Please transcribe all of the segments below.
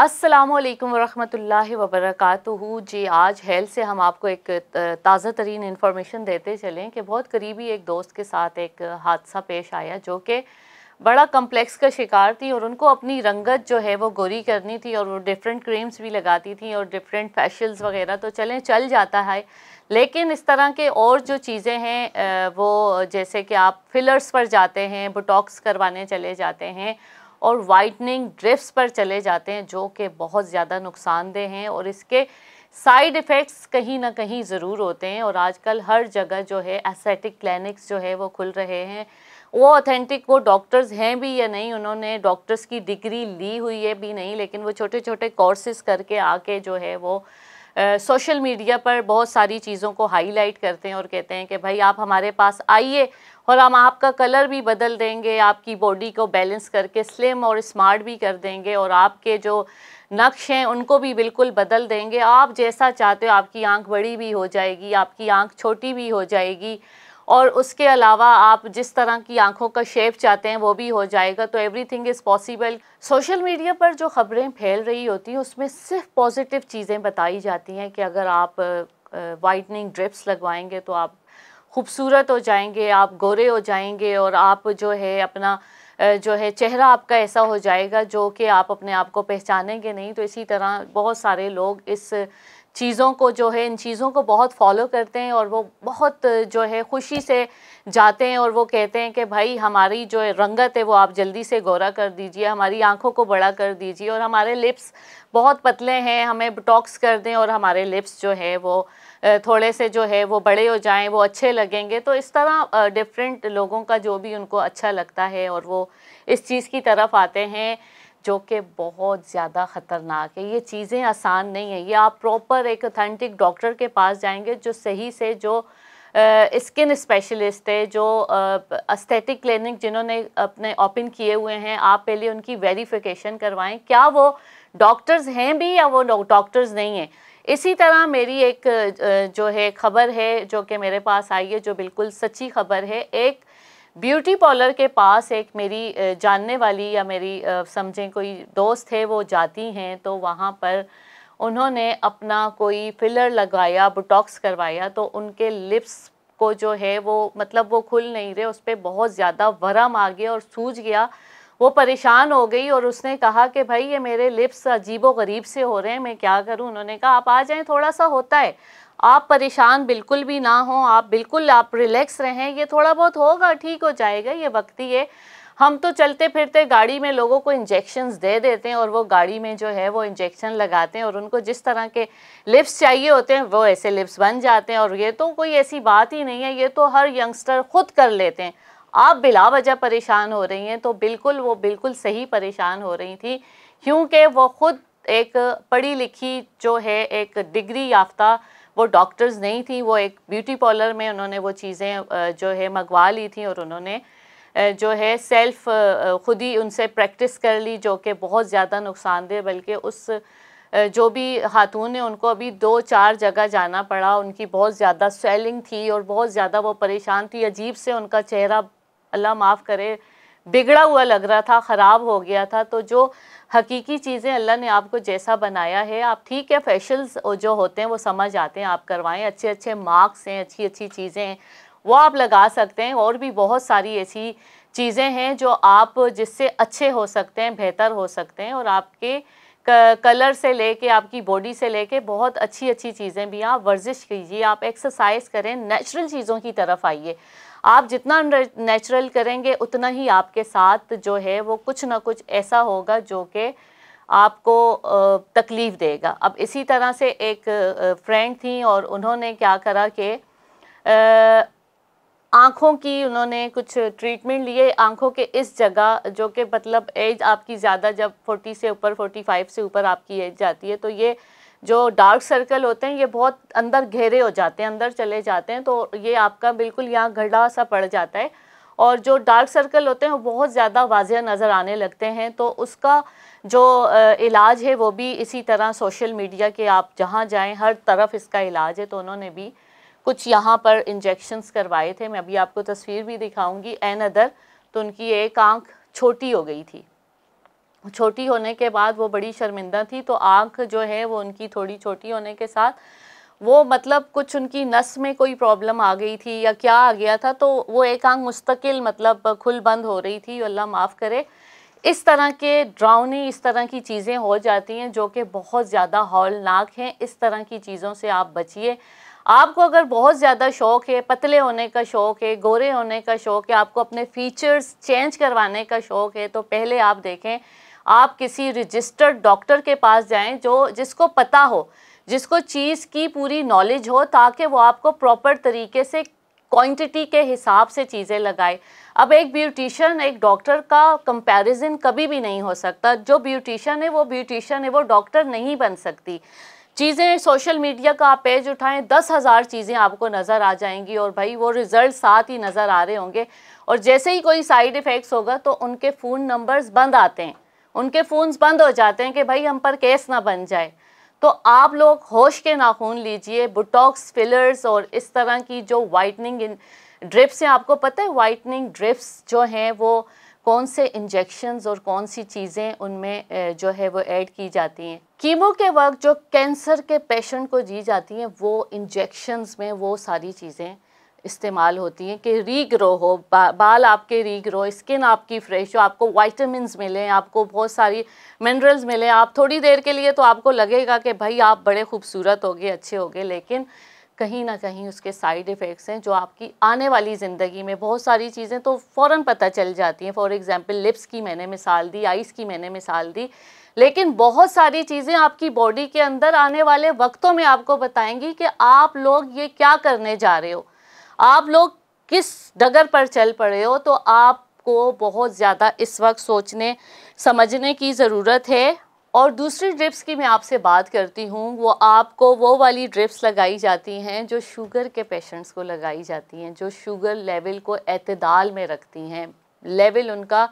अस्सलामुअलैकुम वरहमतुल्लाहि वबरकातुहू। जी, आज हेल्थ से हम आपको एक ताज़ा तरीन इन्फॉर्मेशन देते चलें कि बहुत करीबी एक दोस्त के साथ एक हादसा पेश आया जो कि बड़ा कम्प्लेक्स का शिकार थी और उनको अपनी रंगत जो है वो गोरी करनी थी और वो डिफरेंट क्रीम्स भी लगाती थी और डिफरेंट फेशियल्स वगैरह तो चल जाता है। लेकिन इस तरह के और जो चीज़ें हैं वो जैसे कि आप फिलर्स पर जाते हैं, बोटॉक्स करवाने चले जाते हैं और वाइटनिंग ड्रिफ्ट्स पर चले जाते हैं जो कि बहुत ज़्यादा नुकसानदेह हैं और इसके साइड इफ़ेक्ट्स कहीं ना कहीं ज़रूर होते हैं। और आजकल हर जगह जो है एस्थेटिक क्लिनिक्स जो है वो खुल रहे हैं। वो ऑथेंटिक वो डॉक्टर्स हैं भी या नहीं, उन्होंने डॉक्टर्स की डिग्री ली हुई है भी नहीं, लेकिन वो छोटे छोटे कोर्सेज करके आके जो है वो सोशल मीडिया पर बहुत सारी चीज़ों को हाईलाइट करते हैं और कहते हैं कि भाई आप हमारे पास आइए और हम आपका कलर भी बदल देंगे, आपकी बॉडी को बैलेंस करके स्लिम और स्मार्ट भी कर देंगे और आपके जो नक्श हैं उनको भी बिल्कुल बदल देंगे। आप जैसा चाहते हो, आपकी आंख बड़ी भी हो जाएगी, आपकी आंख छोटी भी हो जाएगी और उसके अलावा आप जिस तरह की आंखों का शेप चाहते हैं वो भी हो जाएगा। तो everything is possible. Social media पर जो खबरें फैल रही होती हैं उसमें सिर्फ पॉजिटिव चीज़ें बताई जाती हैं कि अगर आप वाइटनिंग ड्रिप्स लगवाएंगे तो आप खूबसूरत हो जाएंगे, आप गोरे हो जाएंगे और आप जो है अपना जो है चेहरा आपका ऐसा हो जाएगा जो कि आप अपने आप को पहचानेंगे नहीं। तो इसी तरह बहुत सारे लोग इस चीज़ों को जो है इन चीज़ों को बहुत फॉलो करते हैं और वो बहुत जो है खुशी से जाते हैं और वो कहते हैं कि भाई हमारी जो रंगत है वो आप जल्दी से गोरा कर दीजिए, हमारी आंखों को बड़ा कर दीजिए और हमारे लिप्स बहुत पतले हैं, हमें बोटॉक्स कर दें और हमारे लिप्स जो है वो थोड़े से जो है वो बड़े हो जाएं, वो अच्छे लगेंगे। तो इस तरह डिफरेंट लोगों का जो भी उनको अच्छा लगता है और वो इस चीज़ की तरफ आते हैं जो कि बहुत ज़्यादा ख़तरनाक है। ये चीज़ें आसान नहीं है। ये आप प्रॉपर एक ऑथेंटिक डॉक्टर के पास जाएंगे जो सही से जो स्किन स्पेशलिस्ट है, जो एस्थेटिक क्लिनिक जिन्होंने अपने ओपन किए हुए हैं, आप पहले उनकी वेरिफिकेशन करवाएं क्या वो डॉक्टर्स हैं भी या वो डॉक्टर्स नहीं हैं। इसी तरह मेरी एक जो है खबर है जो कि मेरे पास आई है, जो बिल्कुल सच्ची खबर है। एक ब्यूटी पार्लर के पास एक मेरी जानने वाली या मेरी समझें कोई दोस्त है, वो जाती हैं तो वहाँ पर उन्होंने अपना कोई फिलर लगाया, बोटॉक्स करवाया तो उनके लिप्स को जो है वो मतलब वो खुल नहीं रहे, उस पर बहुत ज़्यादा वरम आ गया और सूज गया। वो परेशान हो गई और उसने कहा कि भाई ये मेरे लिप्स अजीबो गरीब से हो रहे हैं, मैं क्या करूं। उन्होंने कहा आप आ जाएं, थोड़ा सा होता है, आप परेशान बिल्कुल भी ना हो, आप बिल्कुल आप रिलैक्स रहें, ये थोड़ा बहुत होगा, ठीक हो जाएगा, ये वक्ती है। हम तो चलते फिरते गाड़ी में लोगों को इंजेक्शंस दे देते हैं और वो गाड़ी में जो है वो इंजेक्शन लगाते हैं और उनको जिस तरह के लिप्स चाहिए होते हैं वो ऐसे लिप्स बन जाते हैं। और ये तो कोई ऐसी बात ही नहीं है, ये तो हर यंगस्टर खुद कर लेते हैं। आप बिला वजह परेशान हो रही हैं तो बिल्कुल वो बिल्कुल सही परेशान हो रही थी, क्योंकि वो खुद एक पढ़ी लिखी जो है एक डिग्री याफ्ता वो डॉक्टर्स नहीं थी। वो एक ब्यूटी पार्लर में उन्होंने वो चीज़ें जो है मंगवा ली थी और उन्होंने जो है सेल्फ खुद ही उनसे प्रैक्टिस कर ली, जो कि बहुत ज़्यादा नुकसानदेह। बल्कि उस जो भी खातून है उनको अभी 2-4 जगह जाना पड़ा, उनकी बहुत ज़्यादा स्वेलिंग थी और बहुत ज़्यादा वो परेशान थी। अजीब से उनका चेहरा, अल्लाह माफ़ करे, बिगड़ा हुआ लग रहा था, ख़राब हो गया था। तो जो हकीकी चीज़ें अल्लाह ने आपको जैसा बनाया है, आप ठीक है फेशियल्स जो होते हैं वो समझ आते हैं, आप करवाएं, अच्छे अच्छे मार्क्स हैं, अच्छी अच्छी चीज़ें हैं वो आप लगा सकते हैं। और भी बहुत सारी ऐसी चीज़ें हैं जो आप जिससे अच्छे हो सकते हैं, बेहतर हो सकते हैं और आपके कलर से लेके आपकी बॉडी से लेके बहुत अच्छी अच्छी चीज़ें भी। आप वर्जिश कीजिए, आप एक्सरसाइज करें, नेचुरल चीज़ों की तरफ आइए। आप जितना नेचुरल करेंगे उतना ही आपके साथ जो है वो कुछ ना कुछ ऐसा होगा जो कि आपको तकलीफ़ देगा। अब इसी तरह से एक फ्रेंड थी और उन्होंने क्या करा कि आँखों की उन्होंने कुछ ट्रीटमेंट लिए आँखों के इस जगह, जो कि मतलब एज आपकी ज़्यादा जब 40 से ऊपर 45 से ऊपर आपकी एज जाती है तो ये जो डार्क सर्कल होते हैं ये बहुत अंदर गहरे हो जाते हैं, अंदर चले जाते हैं, तो ये आपका बिल्कुल यहाँ गड्ढा सा पड़ जाता है और जो डार्क सर्कल होते हैं वो बहुत ज़्यादा वाज़ेह नज़र आने लगते हैं। तो उसका जो इलाज है वो भी इसी तरह सोशल मीडिया के आप जहाँ जाएँ हर तरफ इसका इलाज है। तो उन्होंने भी कुछ यहाँ पर इंजेक्शंस करवाए थे, मैं अभी आपको तस्वीर भी दिखाऊंगी एन अदर। तो उनकी एक आंख छोटी हो गई थी छोटी होने के बाद वो बड़ी शर्मिंदा थी, तो आँख जो है वो उनकी थोड़ी छोटी होने के साथ वो मतलब कुछ उनकी नस में कोई प्रॉब्लम आ गई थी या क्या आ गया था, तो वो एक आँख मुस्तकिल मतलब खुल बंद हो रही थी, अल्लाह माफ़ करे। इस तरह के ड्राउनी, इस तरह की चीज़ें हो जाती हैं जो कि बहुत ज़्यादा हौलनाक हैं। इस तरह की चीज़ों से आप बचिए। आपको अगर बहुत ज़्यादा शौक़ है, पतले होने का शौक़ है, गोरे होने का शौक़ है, आपको अपने फीचर्स चेंज करवाने का शौक़ है, तो पहले आप देखें, आप किसी रजिस्टर्ड डॉक्टर के पास जाएं जिसको पता हो, जिसको चीज़ की पूरी नॉलेज हो, ताकि वो आपको प्रॉपर तरीके से क्वांटिटी के हिसाब से चीज़ें लगाए। अब एक ब्यूटिशियन एक डॉक्टर का कंपैरिजन कभी भी नहीं हो सकता। जो ब्यूटिशियन है वो ब्यूटिशियन है, वो डॉक्टर नहीं बन सकती। चीज़ें सोशल मीडिया का आप पेज उठाएं, 10,000 चीज़ें आपको नज़र आ जाएंगी और भाई वो रिज़ल्ट साथ ही नज़र आ रहे होंगे। और जैसे ही कोई साइड इफ़ेक्ट्स होगा तो उनके फ़ोन नंबर्स बंद आते हैं, उनके फ़ोन्स बंद हो जाते हैं कि भाई हम पर केस ना बन जाए। तो आप लोग होश के नाखून लीजिए। बोटॉक्स, फिलर्स और इस तरह की जो वाइटनिंग ड्रिप्स हैं, आपको पता है वाइटनिंग ड्रिप्स जो हैं वो कौन से इंजेक्शंस और कौन सी चीज़ें उनमें जो है वो ऐड की जाती हैं। कीमो के वक्त जो कैंसर के पेशेंट को दी जाती हैं वो इंजेक्शंस में वो सारी चीज़ें इस्तेमाल होती हैं कि रीग्रो हो, बाल आपके रीग्रो, स्किन आपकी फ्रेश हो, आपको वाइटामिन्स मिलें, आपको बहुत सारी मिनरल्स मिलें। आप थोड़ी देर के लिए तो आपको लगेगा कि भाई आप बड़े खूबसूरत होगे, अच्छे होगे, लेकिन कहीं ना कहीं उसके साइड इफ़ेक्ट्स हैं जो आपकी आने वाली ज़िंदगी में बहुत सारी चीज़ें तो फ़ौरन पता चल जाती हैं। फॉर एग्ज़ाम्पल लिप्स की मैंने मिसाल दी, आइज़ की मैंने मिसाल दी, लेकिन बहुत सारी चीज़ें आपकी बॉडी के अंदर आने वाले वक्तों में आपको बताएंगी कि आप लोग ये क्या करने जा रहे हो, आप लोग किस डगर पर चल पड़े हो। तो आपको बहुत ज़्यादा इस वक्त सोचने समझने की ज़रूरत है। और दूसरी ड्रिप्स की मैं आपसे बात करती हूँ, वो आपको वो वाली ड्रिप्स लगाई जाती हैं जो शुगर के पेशेंट्स को लगाई जाती हैं, जो शुगर लेवल को एतदाल में रखती हैं, लेवल उनका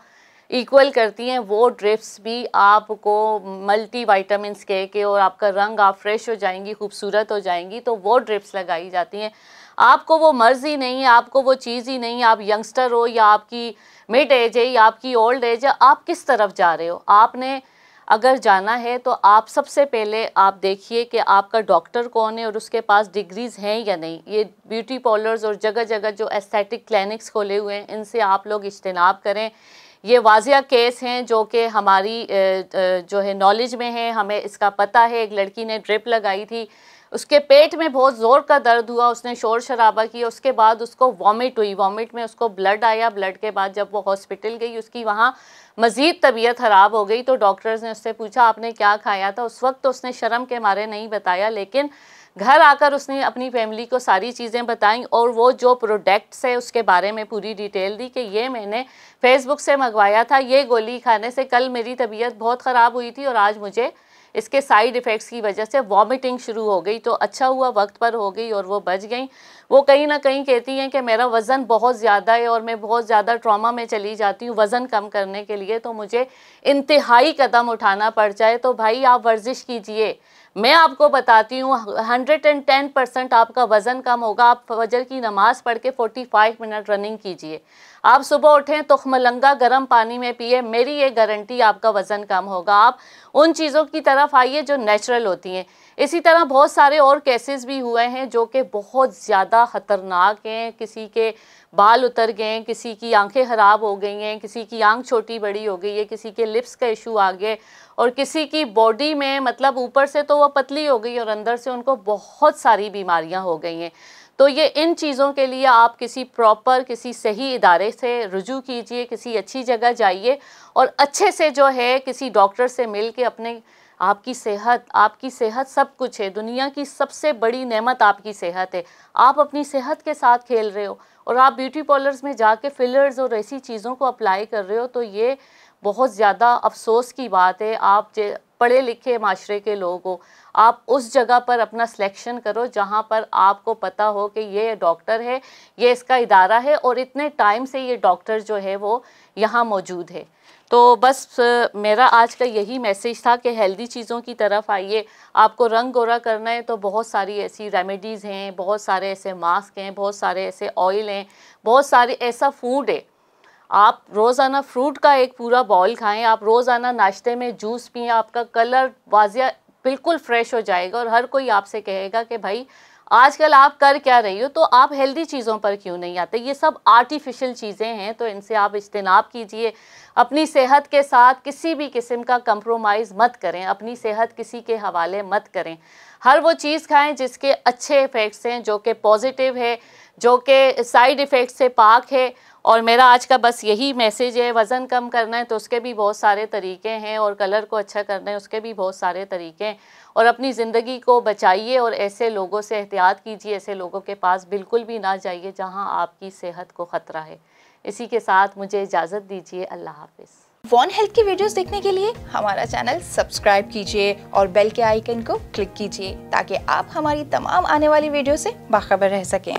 इक्वल करती हैं। वो ड्रिप्स भी आपको मल्टी वाइटामिन्स के और आपका रंग, आप फ्रेश हो जाएंगी, खूबसूरत हो जाएंगी, तो वो ड्रिप्स लगाई जाती हैं। आपको वो मर्ज़ ही नहीं है, आपको वो चीज़ ही नहीं है, आप यंगस्टर हो या आपकी मिड एज है या आपकी ओल्ड एज है, आप किस तरफ जा रहे हो। आपने अगर जाना है तो आप सबसे पहले आप देखिए कि आपका डॉक्टर कौन है और उसके पास डिग्रीज़ हैं या नहीं। ये ब्यूटी पार्लर्स और जगह जगह जो एस्थेटिक क्लिनिक्स खोले हुए हैं, इनसे आप लोग इज्तिनाब करें। ये वाजिया केस हैं जो कि हमारी जो है नॉलेज में है, हमें इसका पता है। एक लड़की ने ड्रिप लगाई थी, उसके पेट में बहुत ज़ोर का दर्द हुआ, उसने शोर शराबा किया, उसके बाद उसको वॉमिट हुई, वॉमिट में उसको ब्लड आया, ब्लड के बाद जब वो हॉस्पिटल गई उसकी वहाँ मज़ीद तबीयत ख़राब हो गई। तो डॉक्टर्स ने उससे पूछा आपने क्या खाया था। उस वक्त तो उसने शर्म के मारे नहीं बताया, लेकिन घर आकर उसने अपनी फैमिली को सारी चीज़ें बताई और वो जो प्रोडक्ट्स है उसके बारे में पूरी डिटेल दी कि ये मैंने फेसबुक से मंगवाया था, ये गोली खाने से कल मेरी तबीयत बहुत ख़राब हुई थी और आज मुझे इसके साइड इफ़ेक्ट्स की वजह से वॉमिटिंग शुरू हो गई। तो अच्छा हुआ वक्त पर हो गई और वो बच गई। वो कहीं ना कहीं कहती हैं कि मेरा वज़न बहुत ज़्यादा है और मैं बहुत ज़्यादा ट्रॉमा में चली जाती हूँ वज़न कम करने के लिए, तो मुझे इंतहाई कदम उठाना पड़ जाए। तो भाई आप वर्जिश कीजिए, मैं आपको बताती हूँ 110% आपका वज़न कम होगा। आप फजर की नमाज़ पढ़ के 45 मिनट रनिंग कीजिए, आप सुबह उठें तो मलंगा गर्म पानी में पिए, मेरी ये गारंटी आपका वज़न कम होगा। आप उन चीज़ों की तरफ आइए जो नेचुरल होती हैं। इसी तरह बहुत सारे और केसेस भी हुए हैं जो कि बहुत ज़्यादा ख़तरनाक हैं। किसी के बाल उतर गए हैं, किसी की आंखें ख़राब हो गई हैं, किसी की आंख छोटी बड़ी हो गई है, किसी के लिप्स का इशू आ गया और किसी की बॉडी में मतलब ऊपर से तो वो पतली हो गई और अंदर से उनको बहुत सारी बीमारियां हो गई हैं। तो ये इन चीज़ों के लिए आप किसी प्रॉपर किसी सही इदारे से रुजू कीजिए, किसी अच्छी जगह जाइए और अच्छे से जो है किसी डॉक्टर से मिल के अपने आपकी सेहत सब कुछ है। दुनिया की सबसे बड़ी नेमत आपकी सेहत है। आप अपनी सेहत के साथ खेल रहे हो और आप ब्यूटी पार्लर्स में जाके फिलर्स और ऐसी चीज़ों को अप्लाई कर रहे हो, तो ये बहुत ज़्यादा अफसोस की बात है। आप पढ़े लिखे माशरे के लोग हो, आप उस जगह पर अपना सिलेक्शन करो जहाँ पर आपको पता हो कि ये डॉक्टर है, ये इसका इदारा है और इतने टाइम से ये डॉक्टर जो है वो यहाँ मौजूद है। तो बस मेरा आज का यही मैसेज था कि हेल्दी चीज़ों की तरफ आइए। आपको रंग गोरा करना है तो बहुत सारी ऐसी रेमेडीज़ हैं, बहुत सारे ऐसे मास्क हैं, बहुत सारे ऐसे ऑयल हैं, बहुत सारे ऐसा फूड है। आप रोज़ाना फ्रूट का एक पूरा बाउल खाएं, आप रोज़ाना नाश्ते में जूस पिएं, आपका कलर वाजिया बिल्कुल फ्रेश हो जाएगा और हर कोई आपसे कहेगा कि भाई आजकल आप कर क्या रही हो, तो आप हेल्दी चीज़ों पर क्यों नहीं आते। ये सब आर्टिफिशियल चीज़ें हैं, तो इनसे आप इज्तिनाब कीजिए। अपनी सेहत के साथ किसी भी किस्म का कंप्रोमाइज़ मत करें, अपनी सेहत किसी के हवाले मत करें। हर वो चीज़ खाएं जिसके अच्छे इफ़ेक्ट्स हैं, जो कि पॉजिटिव है, जो कि साइड इफ़ेक्ट से पाक है। और मेरा आज का बस यही मैसेज है, वज़न कम करना है तो उसके भी बहुत सारे तरीके हैं, और कलर को अच्छा करना है उसके भी बहुत सारे तरीके हैं। और अपनी ज़िंदगी को बचाइए और ऐसे लोगों से एहतियात कीजिए, ऐसे लोगों के पास बिल्कुल भी ना जाइए जहां आपकी सेहत को ख़तरा है। इसी के साथ मुझे इजाज़त दीजिए। अल्लाह हाफ़िज़। वन हेल्थ की वीडियोस देखने के लिए हमारा चैनल सब्सक्राइब कीजिए और बेल के आइकन को क्लिक कीजिए ताकि आप हमारी तमाम आने वाली वीडियो से बाखबर रह सकें।